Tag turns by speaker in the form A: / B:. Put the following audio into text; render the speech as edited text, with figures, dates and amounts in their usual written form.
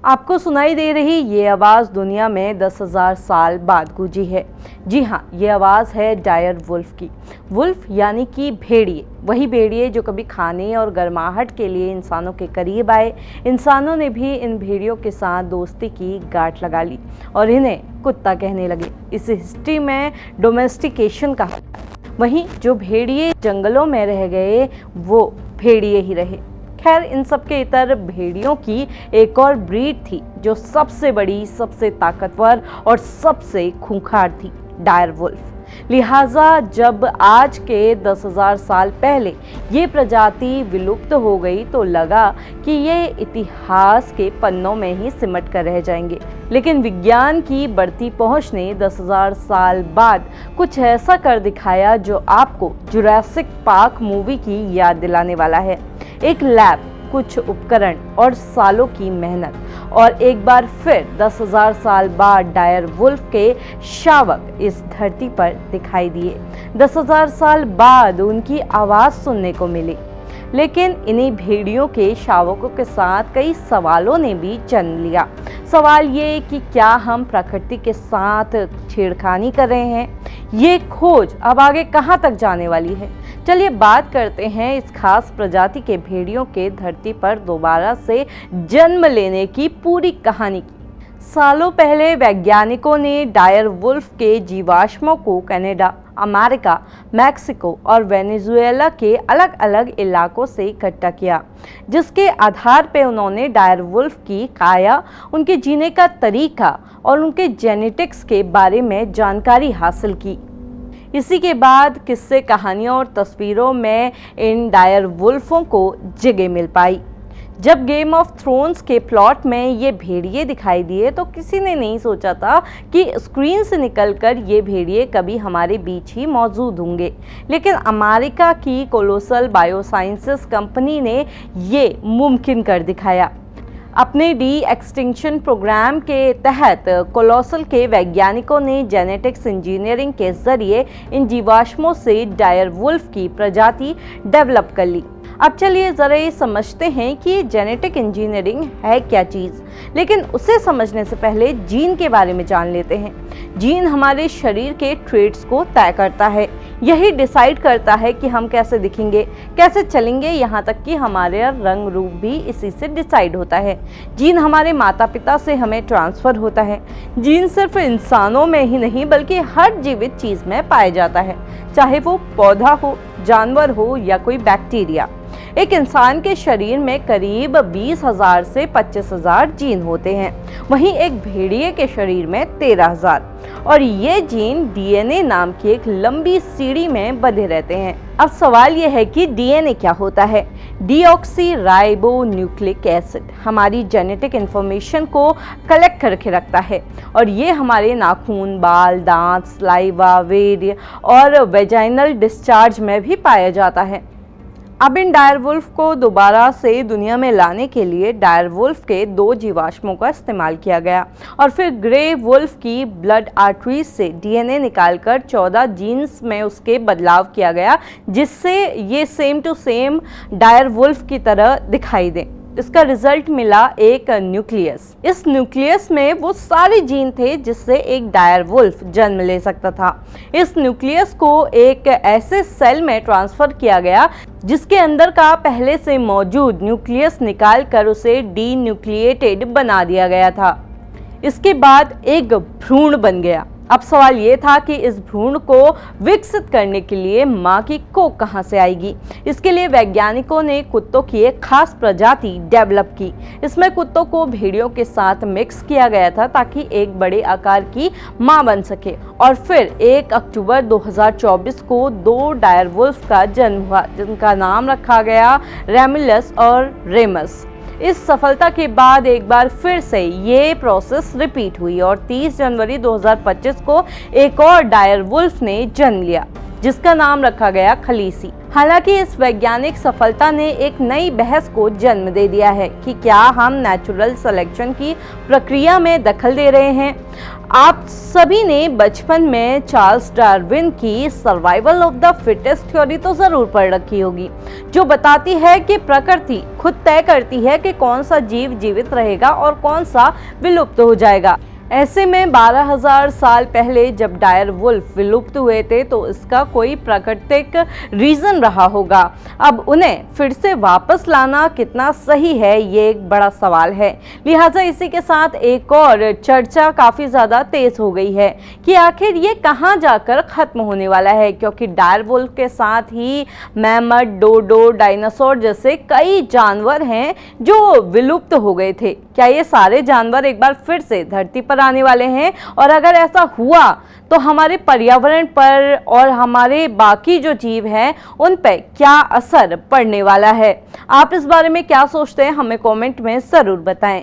A: आपको सुनाई दे रही ये आवाज़ दुनिया में 10,000 साल बाद गूंजी है। जी हाँ, ये आवाज़ है डायर वुल्फ की। वुल्फ यानी कि भेड़िए, वही भेड़िए जो कभी खाने और गर्माहट के लिए इंसानों के करीब आए। इंसानों ने भी इन भेड़ियों के साथ दोस्ती की गांठ लगा ली और इन्हें कुत्ता कहने लगे। इस हिस्ट्री में डोमेस्टिकेशन कहा। वहीं जो भेड़िए जंगलों में रह गए वो भेड़िए ही रहे। खैर, इन सब के इतर भेड़ियों की एक और ब्रीड थी जो सबसे बड़ी, सबसे ताकतवर और सबसे खूंखार थी, डायर वुल्फ। लिहाजा जब आज के 10,000 साल पहले ये प्रजाति विलुप्त हो गई तो लगा कि ये इतिहास के पन्नों में ही सिमट कर रह जाएंगे। लेकिन विज्ञान की बढ़ती पहुंच ने 10,000 साल बाद कुछ ऐसा कर दिखाया जो आपको जुरासिक पार्क मूवी की याद दिलाने वाला है। एक लैब, कुछ उपकरण और सालों की मेहनत, और एक बार फिर 10,000 साल बाद डायर वुल्फ के शावक इस धरती पर दिखाई दिए। 10,000 साल बाद उनकी आवाज़ सुनने को मिली। लेकिन इन्हीं भेड़ियों के शावकों के साथ कई सवालों ने भी जन्म लिया। सवाल ये कि क्या हम प्रकृति के साथ छेड़खानी कर रहे हैं? ये खोज अब आगे कहाँ तक जाने वाली है? चलिए बात करते हैं इस खास प्रजाति के भेड़ियों के धरती पर दोबारा से जन्म लेने की पूरी कहानी की। सालों पहले वैज्ञानिकों ने डायर वुल्फ के जीवाश्मों को कनाडा, अमेरिका, मैक्सिको और वेनेजुएला के अलग अलग इलाकों से इकट्ठा किया, जिसके आधार पर उन्होंने डायर वुल्फ की काया, उनके जीने का तरीका और उनके जेनेटिक्स के बारे में जानकारी हासिल की। इसी के बाद किस्से, कहानियों और तस्वीरों में इन डायर वुल्फों को जगह मिल पाई। जब गेम ऑफ थ्रोन्स के प्लॉट में ये भेड़िए दिखाई दिए तो किसी ने नहीं सोचा था कि स्क्रीन से निकलकर ये भेड़िए कभी हमारे बीच ही मौजूद होंगे। लेकिन अमेरिका की कोलोसल बायोसाइंसेस कंपनी ने ये मुमकिन कर दिखाया। अपने डी एक्सटिंक्शन प्रोग्राम के तहत कोलोसल के वैज्ञानिकों ने जेनेटिक्स इंजीनियरिंग के जरिए इन जीवाश्मों से डायर वुल्फ की प्रजाति डेवलप कर ली। अब चलिए ज़रा ये समझते हैं कि जेनेटिक इंजीनियरिंग है क्या चीज़। लेकिन उसे समझने से पहले जीन के बारे में जान लेते हैं। जीन हमारे शरीर के ट्रेट्स को तय करता है। यही डिसाइड करता है कि हम कैसे दिखेंगे, कैसे चलेंगे, यहाँ तक कि हमारे रंग रूप भी इसी से डिसाइड होता है। जीन हमारे माता पिता से हमें ट्रांसफ़र होता है। जीन सिर्फ इंसानों में ही नहीं बल्कि हर जीवित चीज़ में पाया जाता है, चाहे वो पौधा हो, जानवर हो या कोई बैक्टीरिया। एक इंसान के शरीर में करीब 20,000 से 25,000 जीन होते हैं, वहीं एक भेड़िए के शरीर में 13,000, और ये जीन डीएनए नाम की एक लंबी सीढ़ी में बंधे रहते हैं। अब सवाल यह है कि डीएनए क्या होता है? डीऑक्सी राइबो न्यूक्लिक एसिड हमारी जेनेटिक इंफॉर्मेशन को कलेक्ट करके रखता है, और ये हमारे नाखून, बाल, दांत, सलाइवा, वीर्य और वेजाइनल डिस्चार्ज में भी पाया जाता है। अब इन डायर वुल्फ को दोबारा से दुनिया में लाने के लिए डायर वुल्फ के 2 जीवाश्मों का इस्तेमाल किया गया और फिर ग्रे वुल्फ की ब्लड आर्टरीज से डीएनए निकालकर 14 जीन्स में उसके बदलाव किया गया, जिससे ये same to same dire wolf की तरह दिखाई दे। इसका रिजल्ट मिला एक न्यूक्लियस। इस न्यूक्लियस में वो सारे जीन थे जिससे एक डायर वुल्फ जन्म ले सकता था। इस न्यूक्लियस को एक ऐसे सेल में ट्रांसफर किया गया जिसके अंदर का पहले से मौजूद न्यूक्लियस निकालकर उसे डीन्यूक्लिएटेड बना दिया गया था। इसके बाद एक भ्रूण बन गया। अब सवाल ये था कि इस भ्रूण को विकसित करने के लिए मां की कोख कहां से आएगी। इसके लिए वैज्ञानिकों ने कुत्तों की एक खास प्रजाति डेवलप की। इसमें कुत्तों को भेड़ियों के साथ मिक्स किया गया था ताकि एक बड़े आकार की मां बन सके। और फिर 1 अक्टूबर 2024 को 2 डायर वुल्फ का जन्म हुआ, जिनका नाम रखा गया रेमिलस और रेमस। इस सफलता के बाद एक बार फिर से ये प्रोसेस रिपीट हुई और 30 जनवरी 2025 को एक और डायर वुल्फ ने जन्म लिया, जिसका नाम रखा गया खलीसी। हालांकि इस वैज्ञानिक सफलता ने एक नई बहस को जन्म दे दिया है कि क्या हम नेचुरल सिलेक्शन की प्रक्रिया में दखल दे रहे हैं। आप सभी ने बचपन में चार्ल्स डार्विन की survival of the fittest theory तो जरूर पढ़ रखी होगी, जो बताती है कि प्रकृति खुद तय करती है कि कौन सा जीव जीवित रहेगा और कौन सा विलुप्त हो जाएगा। ऐसे में 12,000 साल पहले जब डायर वुल्फ विलुप्त हुए थे तो इसका कोई प्राकृतिक रीजन रहा होगा। अब उन्हें फिर से वापस लाना कितना सही है, ये एक बड़ा सवाल है। लिहाजा इसी के साथ एक और चर्चा काफ़ी ज़्यादा तेज हो गई है कि आखिर ये कहाँ जाकर ख़त्म होने वाला है, क्योंकि डायर वुल्फ के साथ ही मैमथ, डोडो, डायनासोर जैसे कई जानवर हैं जो विलुप्त हो गए थे। क्या ये सारे जानवर एक बार फिर से धरती पर आने वाले हैं? और अगर ऐसा हुआ तो हमारे पर्यावरण पर और हमारे बाकी जो जीव हैं उन पर क्या असर पड़ने वाला है? आप इस बारे में क्या सोचते हैं, हमें कमेंट में ज़रूर बताएं।